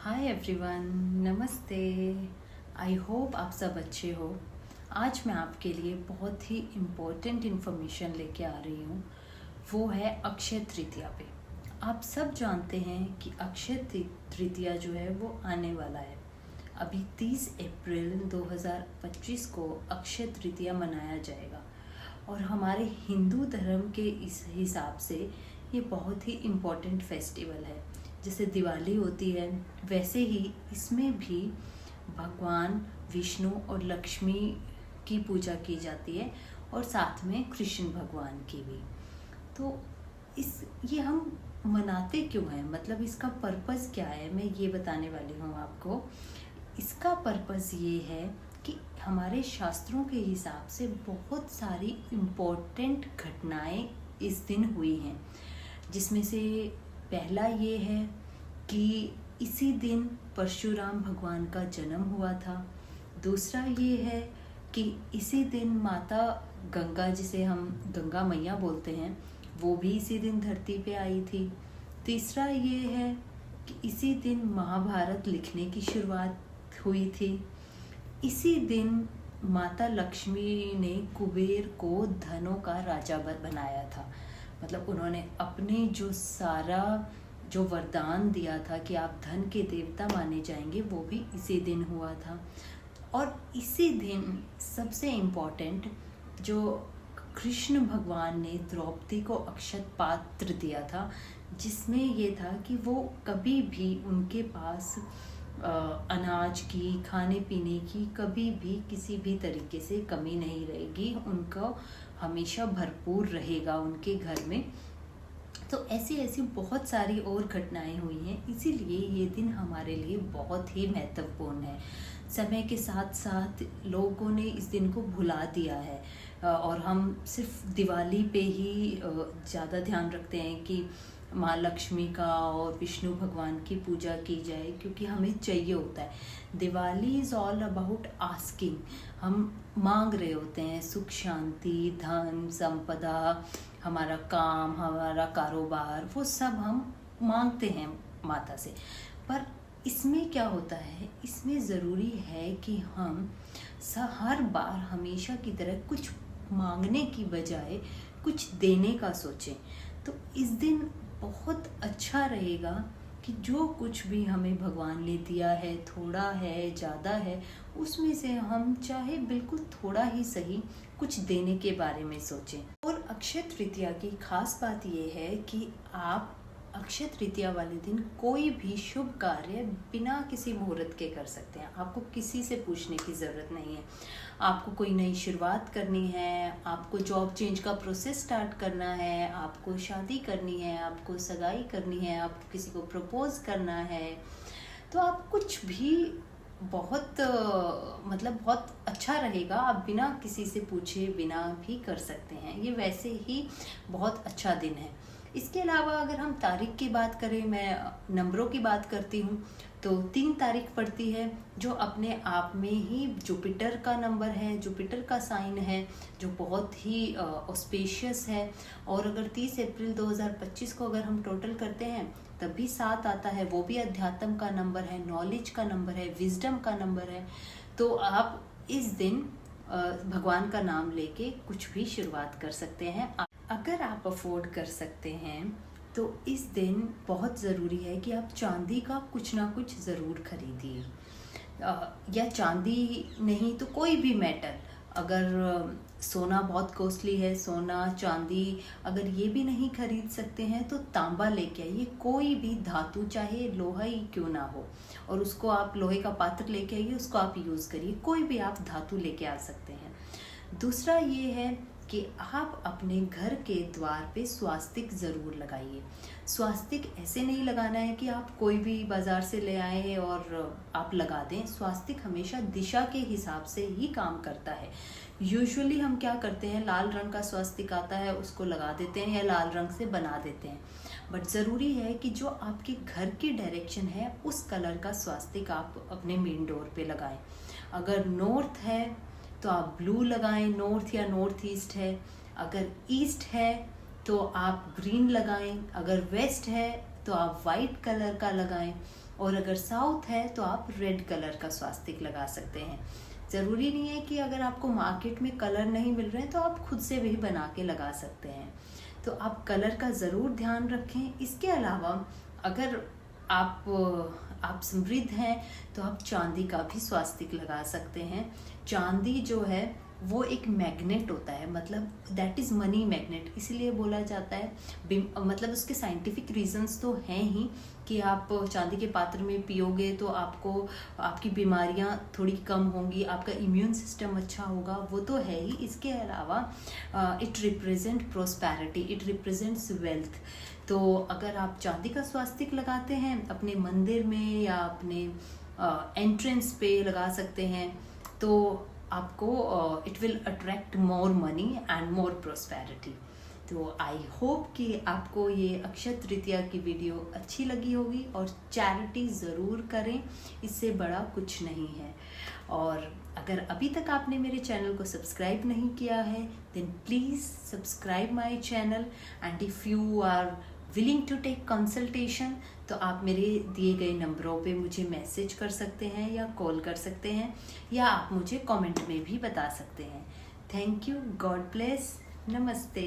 Hi everyone, नमस्ते। I hope आप सब अच्छे हो। आज मैं आपके लिए बहुत ही इम्पोर्टेंट इन्फॉर्मेशन लेके आ रही हूँ। वो है अक्षय तृतीया पे। आप सब जानते हैं कि अक्षय तृतीया जो है वो आने वाला है। अभी 30 अप्रैल 2025 को अक्षय तृतीया मनाया जाएगा और हमारे हिंदू धर्म के इस हिसाब से ये बहुत ही इम्पोर्टेंट फेस्टिवल है। जैसे दिवाली होती है वैसे ही इसमें भी भगवान विष्णु और लक्ष्मी की पूजा की जाती है और साथ में कृष्ण भगवान की भी। तो ये हम मनाते क्यों हैं, मतलब इसका पर्पस क्या है, मैं ये बताने वाली हूँ आपको। इसका पर्पस ये है कि हमारे शास्त्रों के हिसाब से बहुत सारी इम्पोर्टेंट घटनाएं इस दिन हुई हैं, जिसमें से पहला ये है कि इसी दिन परशुराम भगवान का जन्म हुआ था। दूसरा ये है कि इसी दिन माता गंगा, जिसे हम गंगा मैया बोलते हैं, वो भी इसी दिन धरती पे आई थी। तीसरा ये है कि इसी दिन महाभारत लिखने की शुरुआत हुई थी। इसी दिन माता लक्ष्मी ने कुबेर को धनों का राजा बनाया था। मतलब उन्होंने अपने जो वरदान दिया था कि आप धन के देवता माने जाएंगे, वो भी इसी दिन हुआ था। और इसी दिन सबसे इम्पोर्टेंट, जो कृष्ण भगवान ने द्रौपदी को अक्षत पात्र दिया था, जिसमें ये था कि वो कभी भी उनके पास अनाज की, खाने पीने की कभी भी किसी भी तरीके से कमी नहीं रहेगी, उनको हमेशा भरपूर रहेगा उनके घर में। तो ऐसी बहुत सारी और घटनाएं हुई हैं, इसीलिए ये दिन हमारे लिए बहुत ही महत्वपूर्ण है। समय के साथ साथ लोगों ने इस दिन को भुला दिया है और हम सिर्फ दिवाली पे ही ज़्यादा ध्यान रखते हैं कि माँ लक्ष्मी का और विष्णु भगवान की पूजा की जाए, क्योंकि हमें चाहिए होता है। Diwali is all about asking. हम मांग रहे होते हैं सुख शांति, धन संपदा, हमारा काम, हमारा कारोबार, वो सब हम मांगते हैं माता से। पर इसमें क्या होता है, इसमें ज़रूरी है कि हम हर बार हमेशा की तरह कुछ मांगने की बजाय कुछ देने का सोचें। तो इस दिन बहुत अच्छा रहेगा कि जो कुछ भी हमें भगवान ने दिया है, थोड़ा है ज़्यादा है, उसमें से हम चाहे बिल्कुल थोड़ा ही सही कुछ देने के बारे में सोचें। और अक्षय तृतीया की खास बात ये है कि आप अक्षय तृतीया वाले दिन कोई भी शुभ कार्य बिना किसी मुहूर्त के कर सकते हैं। आपको किसी से पूछने की ज़रूरत नहीं है। आपको कोई नई शुरुआत करनी है, आपको जॉब चेंज का प्रोसेस स्टार्ट करना है, आपको शादी करनी है, आपको सगाई करनी है, आपको किसी को प्रपोज करना है, तो आप कुछ भी बहुत अच्छा रहेगा। आप बिना किसी से पूछे बिना भी कर सकते हैं। ये वैसे ही बहुत अच्छा दिन है। इसके अलावा अगर हम तारीख की बात करें, मैं नंबरों की बात करती हूँ, तो 3 तारीख पड़ती है, जो अपने आप में ही जुपिटर का नंबर है, जुपिटर का साइन है, जो बहुत ही ऑस्पेशियस है। और अगर 30 अप्रैल 2025 को अगर हम टोटल करते हैं तब भी 7 आता है, वो भी अध्यात्म का नंबर है, नॉलेज का नंबर है, विजडम का नंबर है। तो आप इस दिन भगवान का नाम लेके कुछ भी शुरुआत कर सकते हैं। अगर आप अफोर्ड कर सकते हैं तो इस दिन बहुत ज़रूरी है कि आप चांदी का कुछ ना कुछ ज़रूर खरीदिए, या चांदी नहीं तो कोई भी मेटल। अगर सोना बहुत कॉस्टली है, सोना चांदी अगर ये भी नहीं खरीद सकते हैं तो तांबा लेके आइए। कोई भी धातु, चाहे लोहा ही क्यों ना हो, और उसको आप लोहे का पात्र लेके आइए, उसको आप यूज़ करिए। कोई भी आप धातु लेके आ सकते हैं। दूसरा ये है कि आप अपने घर के द्वार पे स्वास्तिक ज़रूर लगाइए। स्वास्तिक ऐसे नहीं लगाना है कि आप कोई भी बाज़ार से ले आए और आप लगा दें। स्वास्तिक हमेशा दिशा के हिसाब से ही काम करता है। यूजुअली हम क्या करते हैं, लाल रंग का स्वास्तिक आता है उसको लगा देते हैं या लाल रंग से बना देते हैं। बट ज़रूरी है कि जो आपके घर की डायरेक्शन है उस कलर का स्वास्तिक आप अपने मेन डोर पे लगाएं। अगर नॉर्थ है तो आप ब्लू लगाएं, नॉर्थ या नॉर्थ ईस्ट है। अगर ईस्ट है तो आप ग्रीन लगाएं। अगर वेस्ट है तो आप वाइट कलर का लगाएं। और अगर साउथ है तो आप रेड कलर का स्वास्तिक लगा सकते हैं। ज़रूरी नहीं है कि अगर आपको मार्केट में कलर नहीं मिल रहे हैं तो आप खुद से भी बना के लगा सकते हैं। तो आप कलर का ज़रूर ध्यान रखें। इसके अलावा अगर आप समृद्ध हैं तो आप चांदी का भी स्वास्तिक लगा सकते हैं। चांदी जो है वो एक मैग्नेट होता है, मतलब दैट इज़ मनी मैग्नेट, इसीलिए बोला जाता है। मतलब उसके साइंटिफिक रीजंस तो हैं ही कि आप चांदी के पात्र में पियोगे तो आपकी बीमारियां थोड़ी कम होंगी, आपका इम्यून सिस्टम अच्छा होगा, वो तो है ही। इसके अलावा it represent prosperity, it represents wealth. तो अगर आप चांदी का स्वास्तिक लगाते हैं अपने मंदिर में या अपने एंट्रेंस पे लगा सकते हैं तो आपको it will attract more money and more prosperity. तो आई होप कि आपको ये अक्षय तृतीया की वीडियो अच्छी लगी होगी और चैरिटी ज़रूर करें, इससे बड़ा कुछ नहीं है। और अगर अभी तक आपने मेरे चैनल को सब्सक्राइब नहीं किया है then please subscribe my channel and if you are willing to take consultation तो आप मेरे दिए गए नंबरों पे मुझे मैसेज कर सकते हैं या कॉल कर सकते हैं या आप मुझे कमेंट में भी बता सकते हैं। थैंक यू, गॉड ब्लेस, नमस्ते।